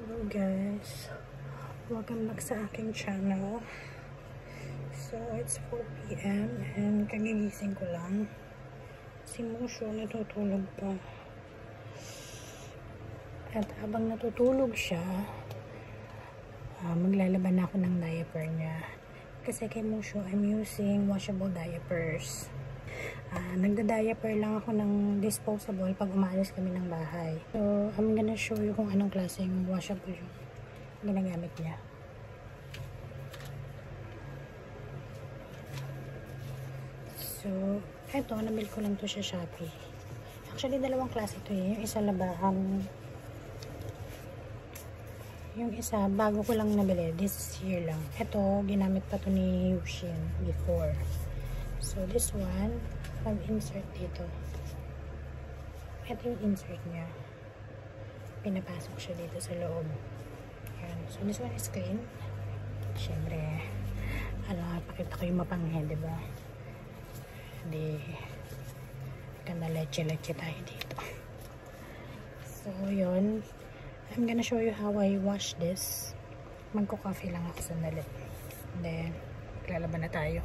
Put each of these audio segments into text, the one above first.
Hello guys, welcome back sa aking channel. So it's 4 PM and kagigising ko lang. Si Musho natutulog pa. At habang natutulog siya, maglalaban ako ng diaper niya. Kasi kay Musho, I'm using washable diapers. Nagda-diaper lang ako ng disposable pag umaalis kami ng bahay. So, I'm gonna show you kung anong klaseng washable yung ginagamit niya. So, eto, nabil ko lang to sa Shopee. Actually, dalawang klase to eh. Yung isa labahan. Yung isa, bago ko lang nabili. This year lang. Eto, ginamit pa to ni Yushin before. So, this one, pag-insert dito. Ito yung insert niya. Pinapasok siya dito sa loob. Ayan. So, this one is clean. Siyempre, pakita ko yung mapanghe, diba? Hindi, ganda leche-leche tayo dito. So, yun. I'm gonna show you how I wash this. Magko-coffee lang ako sandali. And then, lalaban na tayo.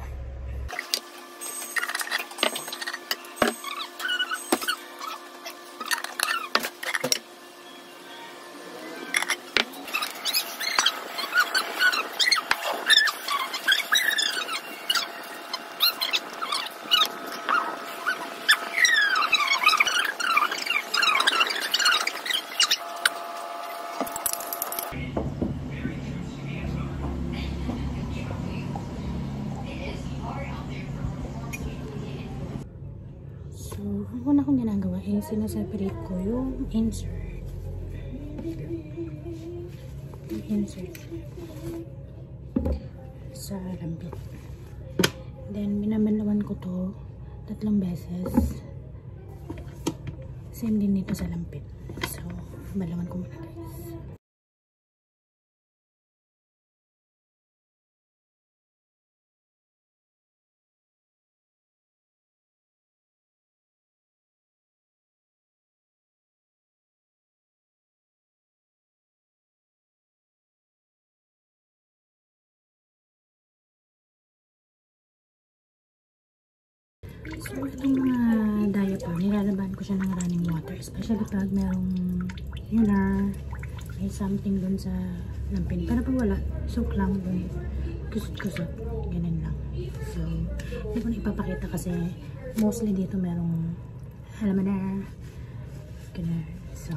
So, ang una kong ginagawa ay sinaseparate ko yung insert. Yung insert sa lambit. Then, binabanlawan ko to 3 beses. Same din dito sa lampit. So, balawan ko muna guys. So, itong mga diaper, nilalaban ko siya ng running water. Especially pag merong, may something dun sa lampin. Pero pag wala, soak lang dun. Kusot-kusot. Ganun lang. So, hindi ko na ipapakita kasi mostly dito merong, alam mo na, ganun. So,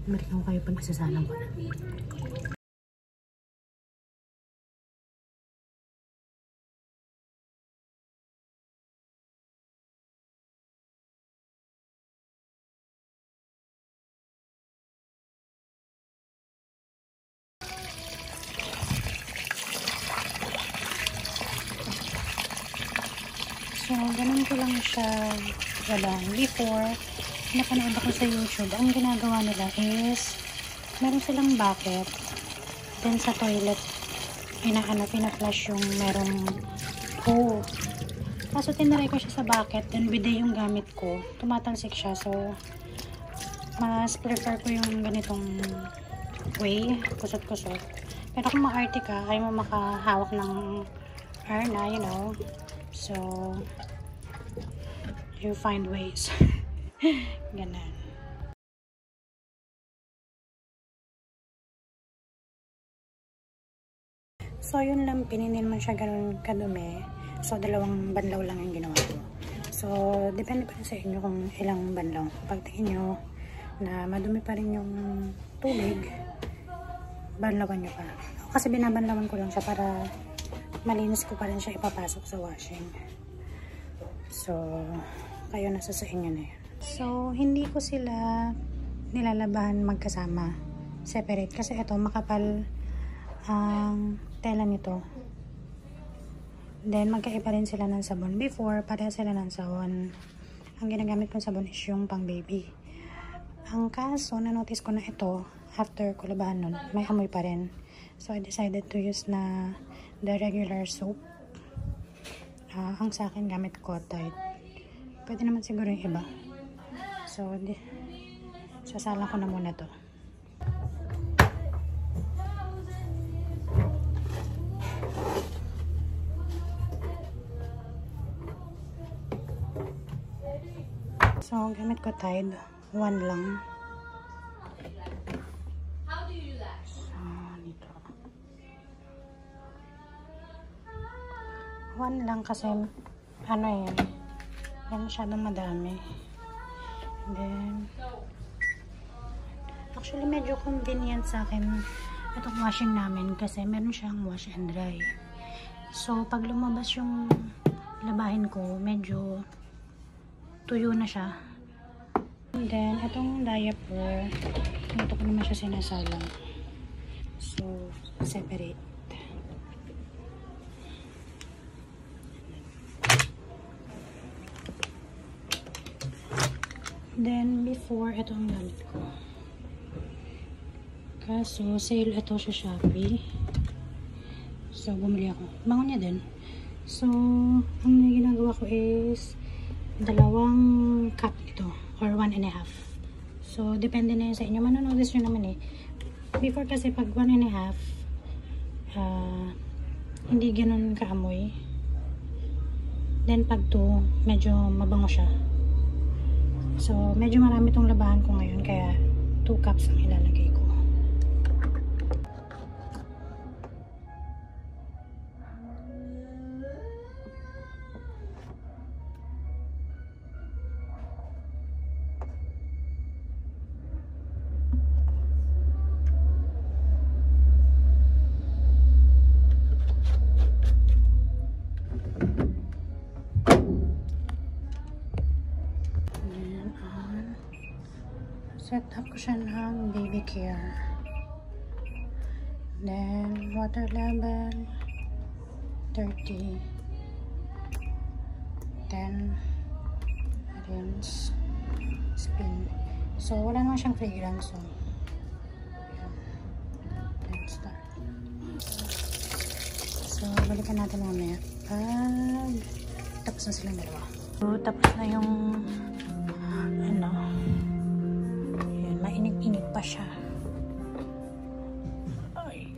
balikan ko kayo pag nasasalang ko na. So, ganun ko lang siya galang. Before, napanood ako sa YouTube, ang ginagawa nila is, meron silang bucket, then sa toilet, pina-flush yung merong hole. Kaso tinaray ko siya sa bucket, then bidet yung gamit ko, tumatalsik siya. So, mas prefer ko yung ganitong way, kusot-kusot. Pero kung ma-arte ka, ay mo makahawak ng arna, So, you find ways. Ganun. So, yun lang, pininin man siya ganun kadumi. So, 2 banlaw lang yung ginawa ko. So, depende pa rin sa inyo kung ilang banlaw. Pag tingin nyo na madumi pa rin yung tubig, banlawan nyo pa. Kasi binabanlawan ko lang siya para malinis ko pa rin siya ipapasok sa washing. So, kayo nasa sa inyo na yan. So, hindi ko sila nilalabahan magkasama. Separate. Kasi ito, makapal ang tela nito. Then, magkaiba rin sila ng sabon. Before, pareha sila ng sabon. Ang ginagamit kong sabon is yung pang baby. Ang kaso, na-notice ko na ito, after ko labahan nun, may amoy pa rin. So, I decided to use na the regular soap. Ang sa akin gamit ko Tide. Pwede naman siguro yung iba. So, sasalang ko na muna to. So, gamit ko Tide. 1 lang. So, dito. 1 lang kasi, ano yan, yan masyadong madami. And then, actually, medyo convenient sa akin itong washing namin kasi meron siyang wash and dry. So, pag lumabas yung labahin ko, medyo tuyo na siya. And then, itong diaper, dito ko naman siya sinasalang. So, separate. Then, before, ito ang gamit ko. Kaso, sale ito sa Shopee. So, bumili ako. Bango niya din. So, ang ginagawa ko is 2 cup ito. Or 1.5. So, depende na yun sa inyo. Manonotice nyo naman eh. Before kasi pag 1.5, hindi ganun kaamoy. Then, pag 2, medyo mabango siya. So, medyo marami tong labahan ko ngayon. Kaya, 2 cups ang ilalagay ko. Set up ko siya ng baby care. Then, water level 30. Then, rinse, spin. So, wala naman siyang fragrance. So, let's start. So, balikan natin mamaya. Pag tapos na silang dalawa. So, tapos na yung ano, mainit-init pa siya. Ay.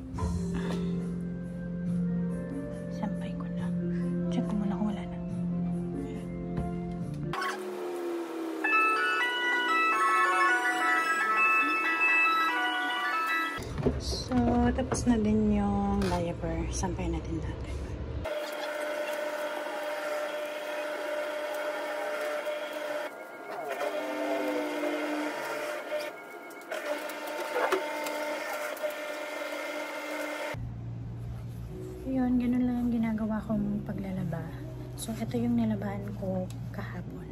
Sampay ko na. Check ko muna kung wala na. So, tapos na din yung diaper. Sampay natin natin. Yun, ganun lang ang ginagawa kong paglalaba. So, ito yung nilabahan ko kahapon.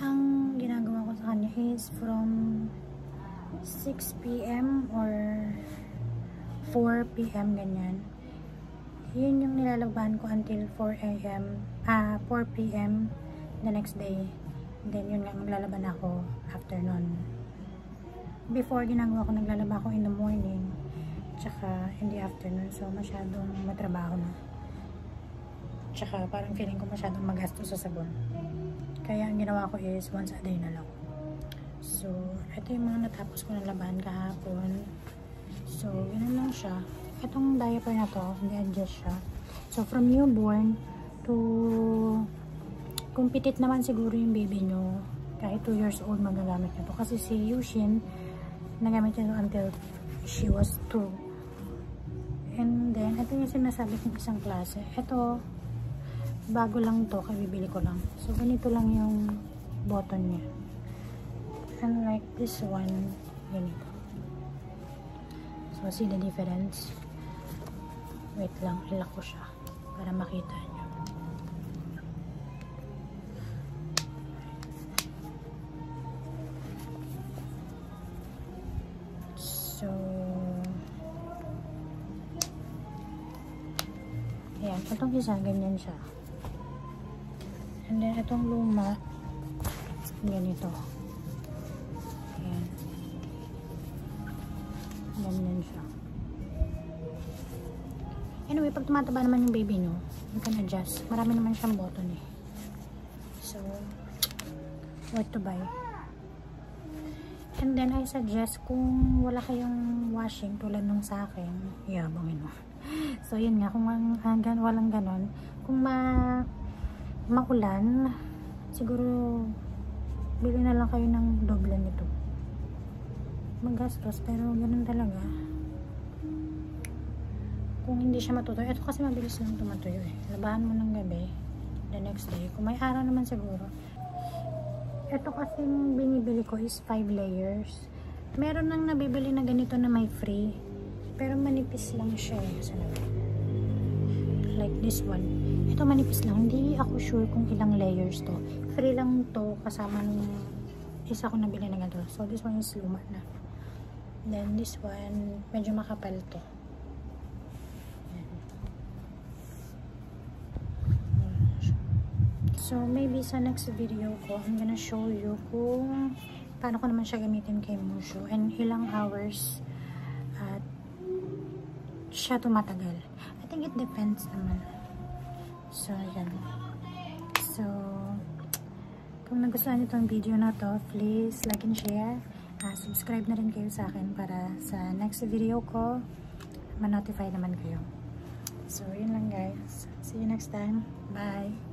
Ang ginagawa ko sa kanya is from 6 p.m. or 4 p.m. ganyan. Yun yung nilalabahan ko until 4 p.m. the next day. And then, yun nga, maglalaban ako afternoon. Before, ginagawa ko, naglalaba ako in the morning. Tsaka in the afternoon. So, masyadong matrabaho na. Tsaka parang feeling ko masyadong magastos sa sabon. Kaya ang ginawa ko is once a day na lang. So, ito yung mga natapos ko na labahan kahapon. So, ganun lang siya. Itong diaper na to, hindi adjust siya. So, from newborn to kung pitit naman siguro yung baby nyo, kahit 2 years old magagamit nyo to. Kasi si Yushin, nagamit niya until she was 2. And then, ito yung sinasabi kong isang klase. Ito, bago lang to, kabibili ko lang. So, ganito lang yung button niya. Unlike this one, ganito. So, see the difference? Wait lang, ilak ko siya para makita nyo. So, ayan, itong isa, ganyan siya. And then, itong luma, ganito. Ayan. Ganyan siya. Anyway, pag tumataba naman yung baby nyo, you can adjust. Marami naman siyang button eh. So, what to buy. And then, I suggest kung wala kayong washing tulad nung sa akin, yabangin mo. So, yun nga, kung walang ganon, kung maulan, siguro bili na lang kayo ng doble nito. Magastos, pero ganun talaga. Kung hindi siya matutuyo, ito kasi mabilis lang tumatuyo eh. Labahan mo ng gabi, the next day. Kung may araw naman siguro. Ito kasi binibili ko is 5 layers. Meron nang nabibili na ganito na may free. Pero manipis lang siya eh. Like this one. Ito manipis lang. Hindi ako sure kung ilang layers to. Free lang to kasama ng isa ko nabili na ganito. So this one is luma na. Then this one, medyo makapal to. So maybe sa next video ko, I'm gonna show you kung paano ko naman siya gamitin kay Mushu and ilang hours at siya tumatagal. I think it depends naman. So yan. So kung nagustuhan niyo tong video na to, please like and share. Subscribe na rin kayo sa akin para sa next video ko ma-notify naman kayo. So yun lang guys. See you next time. Bye!